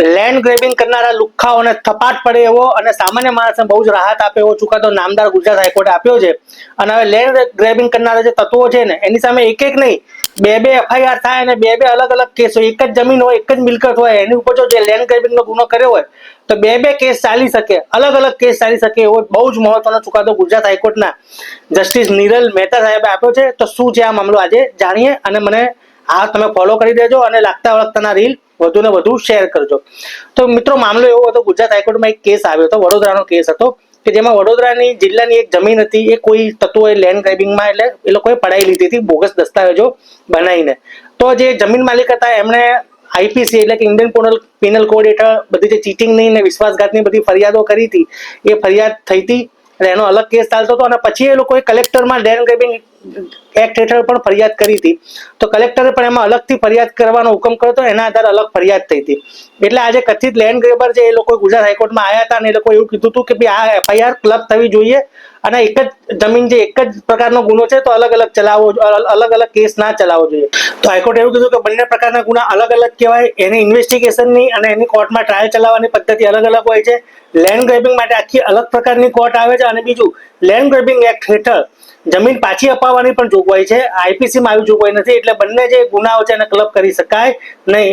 Land grabbing કરનારા લુખ્ખાઓને થપાટ પડે એવો અને સામાન્ય માણસને બહુ જ રાહત આપે એવો ચુકાદો નામદાર ગુજરાત હાઈકોર્ટે આપ્યો છે. અને હવે લેન્ડ ગ્રેબિંગ કરનારા જે તત્વો છે ને એની સામે એક એક નહીં, બે એફઆઈઆર થાય અને બે અલગ અલગ કેસ હોય. એક જ જમીન હોય, એક જ મિલકત હોય, એની ઉપર જો જે લેન્ડ ગ્રેબિંગનો ગુનો કર્યો હોય તો બે કેસ ચાલી શકે, અલગ અલગ કેસ ચાલી શકે એવો બહુ જ મહત્વનો ચુકાદો ગુજરાત હાઈકોર્ટના જસ્ટિસ નિરલ મહેતા સાહેબે આપ્યો છે. તો શું છે આ મામલો આજે જાણીએ, અને મને આ તમે ફોલો કરી દેજો અને લાગતા વળગતાના રીલ વધુ ને વધુ શેર કરજો. તો મિત્રો, મામલો એવો હતો, ગુજરાત હાઈકોર્ટમાં એક કેસ આવ્યો હતો, વડોદરાનો કેસ હતો, કે જેમાં વડોદરાની જિલ્લાની એક જમીન હતી, એ કોઈ તત્વોએ લેન્ડ ગ્રેબિંગમાં એટલે એ લોકોએ પડાવી લીધી હતી બોગસ દસ્તાવેજો બનાવીને. તો જે જમીન માલિક હતા એમણે આઈપીસી એટલે કે ઇન્ડિયન પેનલ કોડ હેઠળ બધી જે ચીટિંગની ને વિશ્વાસઘાતની બધી ફરિયાદો કરી હતી, એ ફરિયાદ થઈ હતી અને એનો અલગ કેસ ચાલતો હતો. અને પછી એ લોકોએ કલેક્ટરમાં લેન્ડ ગ્રેબિંગ એક્ટ હેઠળ પણ ફરિયાદ કરી હતી. તો કલેક્ટરે પણ એમાં અલગથી ફરિયાદ કરવાનો હુકમ કર્યો હતો, એના આધારે અલગ ફરિયાદ થઈ હતી. એટલે આજે કથિત લેન્ડ ગ્રેબર જે એ લોકો ગુજરાત હાઈકોર્ટમાં આવ્યા હતા અને એ લોકો એવું કીધું હતું કે ભાઈ આ એફઆઈઆર ક્લબ થવી જોઈએ અને એક જ જમીન જે એક જ પ્રકારનો ગુનો છે તો અલગ અલગ કેસ ના ચલાવવો જોઈએ. તો હાઈકોર્ટે એવું કીધું કે બંને પ્રકારના ગુના અલગ અલગ કહેવાય, એની ઇન્વેસ્ટિગેશનની અને એની કોર્ટમાં ટ્રાયલ ચલાવવાની પદ્ધતિ અલગ અલગ હોય છે. લેન્ડ ગ્રેબિંગ માટે આખી અલગ પ્રકારની કોર્ટ આવે છે. અને બીજું, લેન્ડ ગ્રેબિંગ એક્ટ હેઠળ જમીન પાછી અપાવવાની પણ જોગવાઈ છે, આઈપીસીમાં આવી જોગવાઈ નથી. એટલે બંને જે ગુનાઓ છે એને ક્લબ કરી શકાય નહીં.